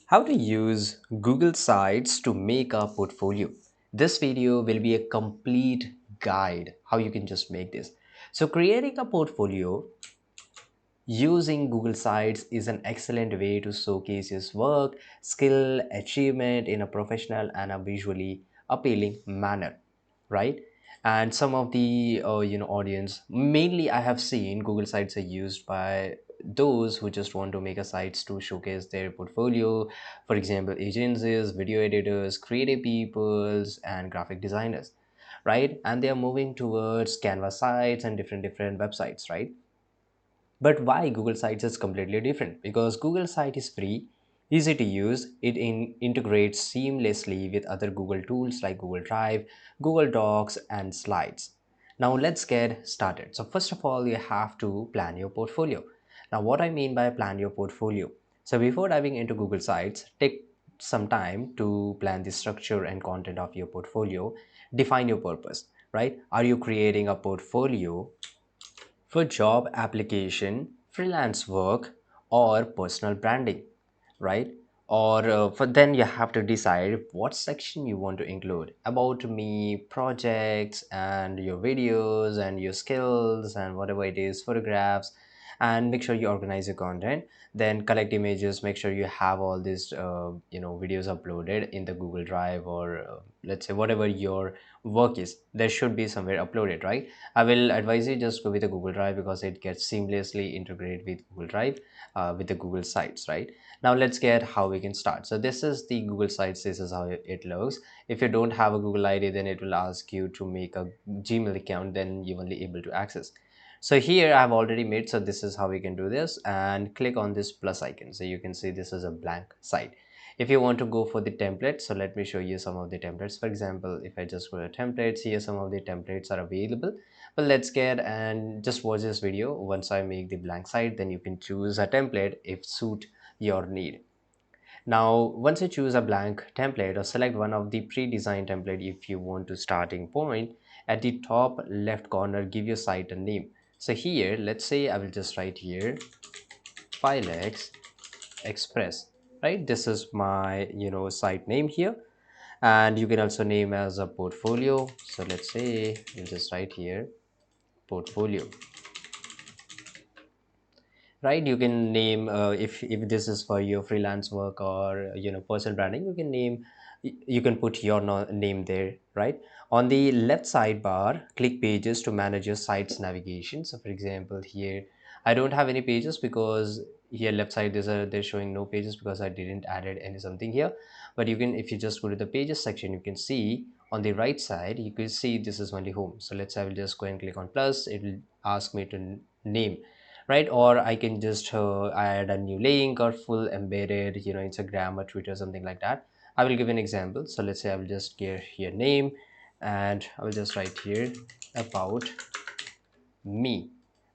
How to use Google Sites to make a portfolio. This video will be a complete guide how you can just make this. So creating a portfolio using Google Sites is an excellent way to showcase your work, skill, achievement in a professional and a visually appealing manner, right? And some of the audience, mainly I have seen Google Sites are used by those who just want to make a sites to showcase their portfolio. For example, agencies, video editors, creative peoples, and graphic designers, right? And they are moving towards Canva sites and different websites, right? But why Google Sites is completely different? Because Google Site is free, easy to use, integrates seamlessly with other Google tools like Google Drive, Google Docs, and Slides. Now let's get started. So first of all, you have to plan your portfolio. Now what I mean by plan your portfolio. So before diving into Google Sites, take some time to plan the structure and content of your portfolio. Define your purpose, right? Are you creating a portfolio for job application, freelance work, or personal branding, right? Or for then you have to decide what section you want to include about me, projects, and your videos, and your skills, and whatever it is, photographs, and make sure you organize your content. Then collect images, make sure you have all these videos uploaded in the Google Drive, or let's say whatever your work is, there should be somewhere uploaded, right? I will advise you just go with the Google Drive because it gets seamlessly integrated with Google Drive, with the Google Sites, right? Now let's get how we can start. So this is the Google Sites. This is how it looks. If you don't have a Google ID, then it will ask you to make a Gmail account. Then you're only able to access. So here I've already made. So this is how we can do this. And click on this plus icon. So you can see this is a blank site. If you want to go for the template, so let me show you some of the templates. For example, if I just go to templates, here some of the templates are available. But let's get and just watch this video. Once I make the blank site, then you can choose a template if suit your need. Now once you choose a blank template, or select one of the pre-designed template, if you want to starting point, at the top left corner give your site a name. So here let's say I will just write here Filex Express, right? This is my site name here. And you can also name as a portfolio. So let's say we'll just write here portfolio, right? You can name, if this is for your freelance work or personal branding, you can name, you can put your name there, right? On the left sidebar, click pages to manage your site's navigation. So for example, here I don't have any pages because here left side they're showing no pages because I didn't added any something here. But you can, if you just go to the pages section, you can see on the right side, you can see this is only home. So let's say I will just go and click on plus. It will ask me to name, right? Or I can just add a new link or full embedded, Instagram or Twitter, something like that. I will give an example. So let's say I will just give here name, and I will just write here about me,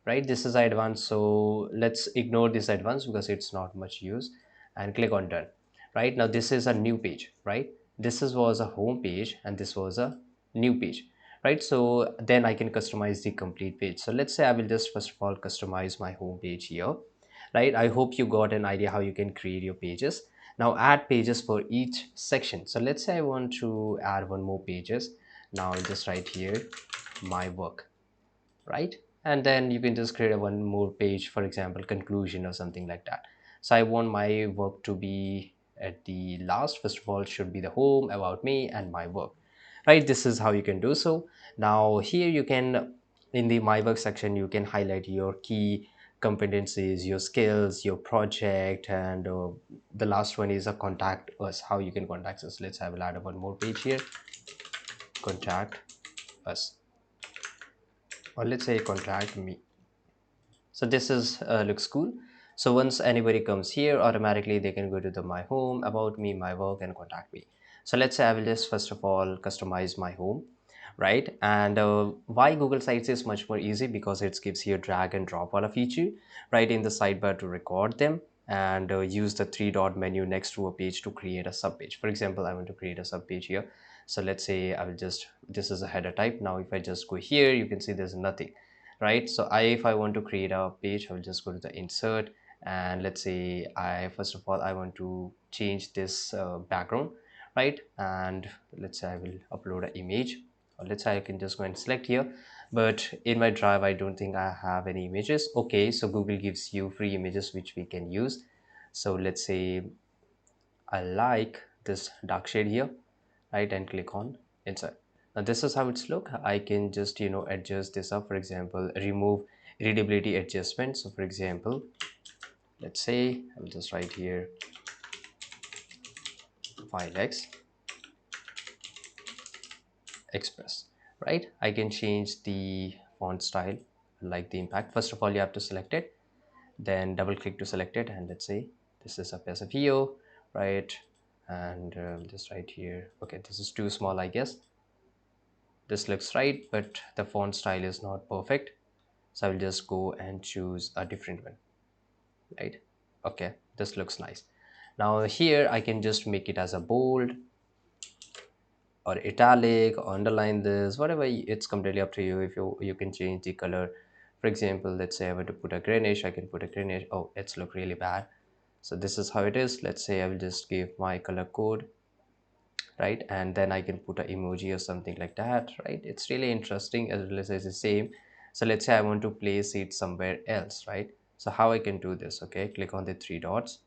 right? This is advanced, so let's ignore this advanced because it's not much use, and click on done. Right now this is a new page, right? This was a home page and this was a new page, right? So then I can customize the complete page. So let's say I will just first of all customize my home page here, right? I hope you got an idea how you can create your pages. Now add pages for each section. So let's say I want to add one more pages. Now I'll just write here my work, right? And then you can just create a one more page, for example conclusion or something like that. So I want my work to be at the last. First of all should be the home, about me, and my work, right? This is how you can do so. Now here you can, in the my work section, you can highlight your key competencies, your skills, your project, and the last one is a contact us, how you can contact us. Let's have a add one more page here, contact us, or let's say contact me. So this is looks cool. So once anybody comes here, automatically they can go to the my home, about me, my work, and contact me. So let's say I will just first of all customize my home, right? And why Google Sites is much more easy, because it gives you a drag and drop all a feature right in the sidebar to record them, and use the three dot menu next to a page to create a sub page. For example, I want to create a sub page here. So let's say I will just, this is a header type. Now if I just go here, you can see there's nothing, right? So if I want to create a page, I will just go to the insert And let's say I first of all I want to change this background, right? And let's say I will upload an image, or let's say I can just go and select here. But in my drive I don't think I have any images. Okay, so Google gives you free images which we can use. So let's say I like this dark shade here, right? And click on insert. Now this is how it's look. I can just adjust this up. For example, remove readability adjustment. So for example, let's say I'll just write here file x express, right? I can change the font style, like the impact. First of all, you have to select it, then double click to select it, and let's say this is a PSFEO, right? And just right here, okay, this is too small, I guess. This looks right, but the font style is not perfect, so I will just go and choose a different one, right? Okay, this looks nice. Now here I can just make it as a bold or italic or underline this, whatever. It's completely up to you. If you can change the color. For example, let's say I want to put a greenish, I can put a greenish. Oh, it's look really bad. So this is how it is. Let's say I will just give my color code, right? And then I can put an emoji or something like that, right? It's really interesting as well as it's the same. So let's say I want to place it somewhere else, right? So how I can do this? Okay, click on the three dots,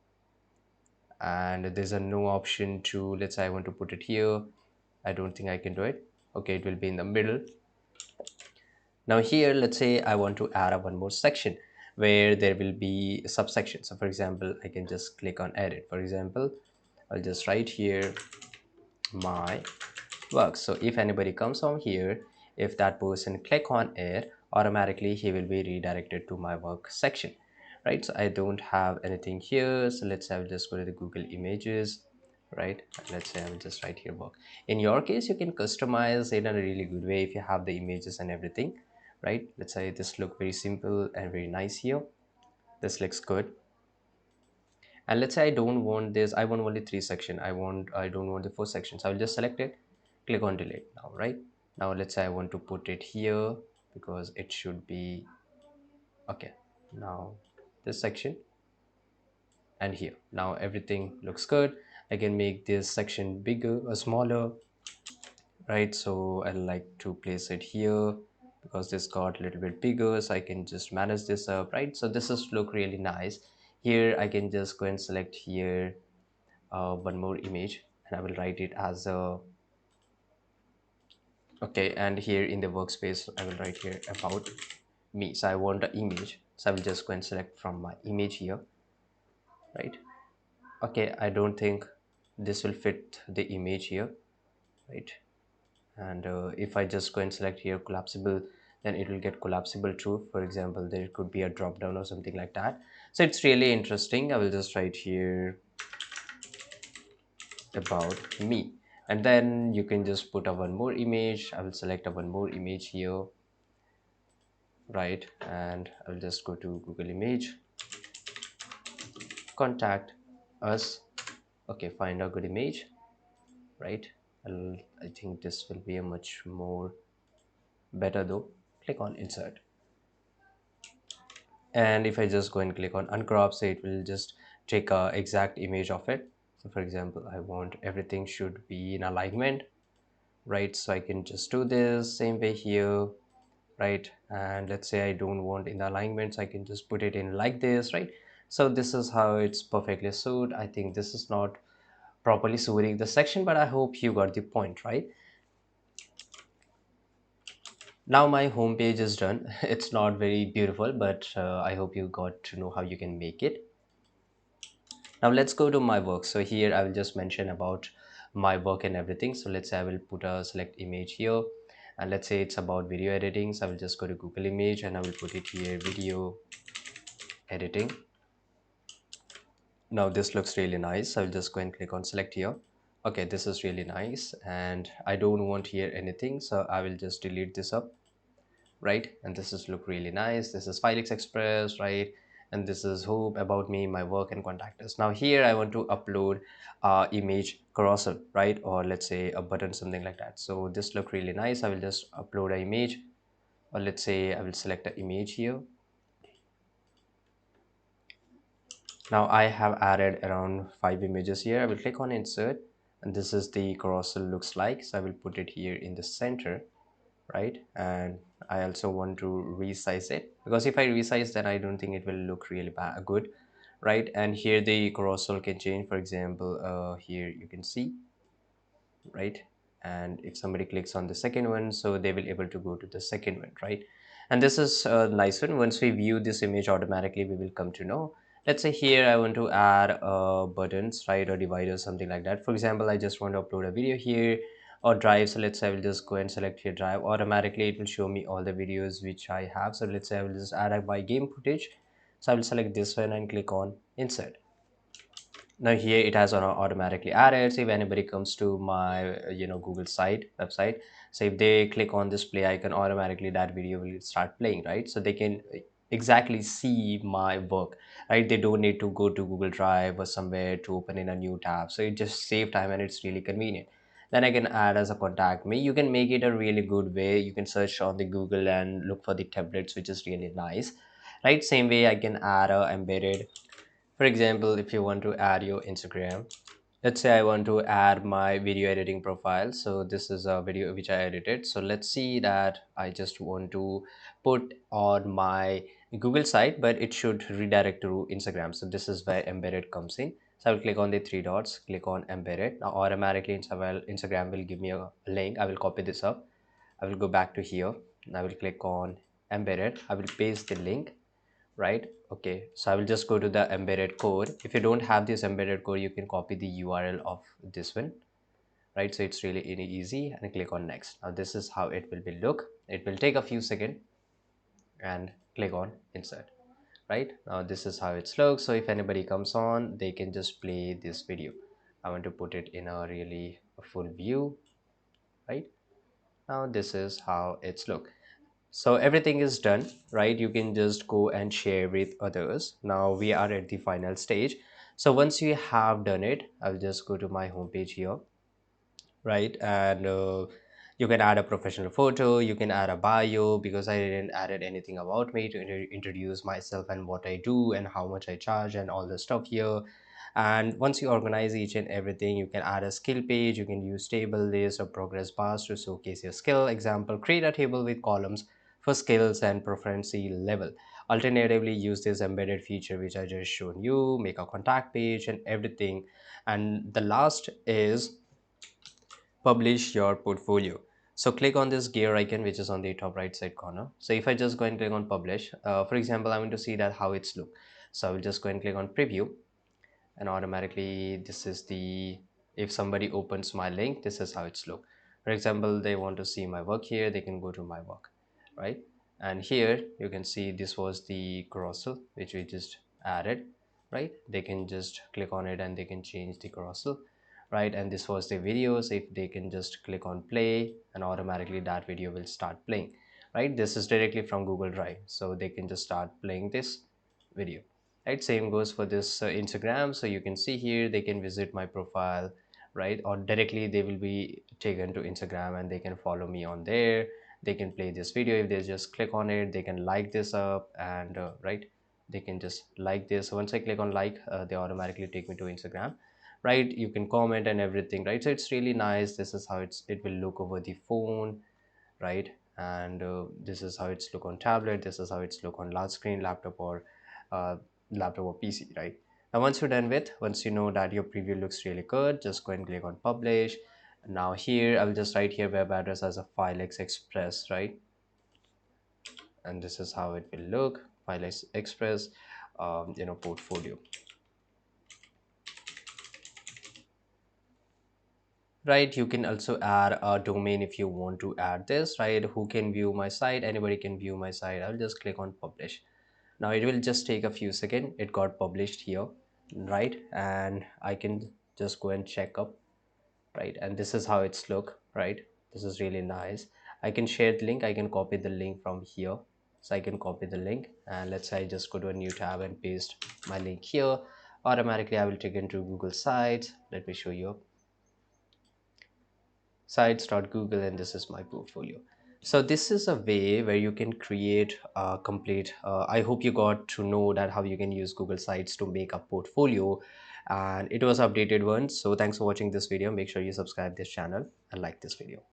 and there's a no option to, let's say I want to put it here. I don't think I can do it. Okay, it will be in the middle. Now here, let's say I want to add a one more section where there will be subsections. So for example, I can just click on edit. For example, I'll just write here my work. So if anybody comes from here, if that person click on it, automatically he will be redirected to my work section, right? So I don't have anything here. So let's say I'll just go to the Google Images, right? Let's say I will just write here work. In your case, you can customize it in a really good way if you have the images and everything, right? Let's say this look very simple and very nice here. This looks good. And let's say I don't want this, I want only three section, I don't want the four sections. I will just select it, click on delete now, right? Now let's say I want to put it here because it should be okay. Now this section and here, now everything looks good. I can make this section bigger or smaller, right? So I like to place it here because this got a little bit bigger, so I can just manage this up, right? So this is look really nice. Here I can just go and select here one more image, and I will write it as a okay. And here in the workspace I will write here about me. So I want an image, so I will just go and select from my image here, right? Okay, I don't think this will fit the image here, right? And if I just go and select here collapsible, then it will get collapsible too. For example, there could be a drop down or something like that. So it's really interesting. I will just write here about me, and then you can just put a one more image. I will select a one more image here, right? And I will just go to Google Image, contact us. Okay, find a good image, right? I think this will be a much more better though. Click on insert, and if I just go and click on uncrop, so it will just take a exact image of it. So for example, I want everything should be in alignment, right? So I can just do this same way here, right? And let's say I don't want in the alignments, I can just put it in like this, right? So this is how it's perfectly suited. I think this is not properly suiting the section, but I hope you got the point, right? Now my home page is done. It's not very beautiful, but I hope you got to know how you can make it. Now let's go to my work. So here I will just mention about my work and everything. So let's say I will put a select image here, and let's say it's about video editing. So I will just go to Google Image and I will put it here, video editing. Now this looks really nice. I'll just go and click on select here. Okay, this is really nice, and I don't want here anything, so I will just delete this up, right? And this is look really nice. This is Filex Express, right? And this is hope about me, my work, and contact us. Now here I want to upload image cursor, right? Or let's say a button, something like that. So this look really nice. I will just upload an image, or let's say I will select an image here. Now I have added around 5 images here. I will click on insert, and this is the carousel looks like. So I will put it here in the center, right? And I also want to resize it, because if I resize, then I don't think it will look really good, right? And here the carousel can change. For example, here you can see, right? And if somebody clicks on the second one, so they will able to go to the second one, right? And this is a nice one. Once we view this image, automatically we will come to know. Let's say here I want to add buttons, right, or divider, something like that. For example, I just want to upload a video here, or drive. So let's say I will just go and select here drive. Automatically it will show me all the videos which I have. So let's say I will just add my game footage. So I will select this one and click on insert. Now here it has automatically added. So if anybody comes to my Google site website, so if they click on this play icon, automatically that video will start playing, right? So they can exactly see my work, right? They don't need to go to Google Drive or somewhere to open in a new tab. So it just save time and it's really convenient. Then I can add as a contact me. You can make it a really good way. You can search on the Google and look for the templates, which is really nice, right? Same way I can add a embedded. For example, if you want to add your Instagram, let's say I want to add my video editing profile. So this is a video which I edited. So let's see that I just want to put on my Google site, but it should redirect to Instagram. So this is where embedded comes in. So I will click on the three dots, click on embedded. Now automatically Instagram will give me a link. I will copy this up. I will go back to here. I will click on embedded. I will paste the link, right? Okay, so I will just go to the embedded code. If you don't have this embedded code, you can copy the URL of this one, right? So it's really easy, and click on next. Now this is how it will be look. It will take a few seconds, and click on insert, right? Now this is how it's looks. So if anybody comes on, they can just play this video. I want to put it in a really full view, right? Now this is how it's look. So everything is done, right? You can just go and share with others. Now we are at the final stage. So once you have done it, I'll just go to my homepage here, right? And you can add a professional photo, you can add a bio, because I didn't added anything about me to introduce myself and what I do and how much I charge and all the stuff here. And once you organize each and everything, you can add a skill page. You can use table lists or progress bars to showcase your skill. Example, create a table with columns for skills and proficiency level. Alternatively, use this embedded feature which I just shown you, make a contact page and everything. And the last is publish your portfolio. So click on this gear icon which is on the top right side corner. So if I just go and click on publish, for example, I want to see that how it's look. So I will just go and click on preview, and automatically this is the, if somebody opens my link, this is how it's look. For example, they want to see my work here, they can go to my work, right? And here you can see this was the carousel which we just added, right? They can just click on it and they can change the carousel, right? And this was the videos. If they can just click on play, and automatically that video will start playing, right? This is directly from Google Drive, so they can just start playing this video, right? Same goes for this Instagram. So you can see here they can visit my profile, right? Or directly they will be taken to Instagram and they can follow me on there. They can play this video. If they just click on it, they can like this up, and right, they can just like this. So once I click on like, they automatically take me to Instagram, right? You can comment and everything, right? So it's really nice. This is how it will look over the phone, right? And this is how it's look on tablet, this is how it's look on large screen laptop, or uh, laptop or PC, right? Now once you're done with, once you know that your preview looks really good, just go and click on publish. Now here I'll just write here web address as a filex express, right? And this is how it will look, filex express, portfolio, right? You can also add a domain if you want to add this, right? Who can view my site? Anybody can view my site. I'll just click on publish. Now it will just take a few seconds. It got published here, right? And I can just go and check up, right? And this is how it's look, right? This is really nice. I can share the link. I can copy the link from here. So I can copy the link, and let's say I just go to a new tab and paste my link here. Automatically I will take into Google Sites. Let me show you sites.google, and this is my portfolio. So this is a way where you can create a complete. I hope you got to know that how you can use Google Sites to make a portfolio, and it was updated once. So thanks for watching this video. Make sure you subscribe this channel and like this video.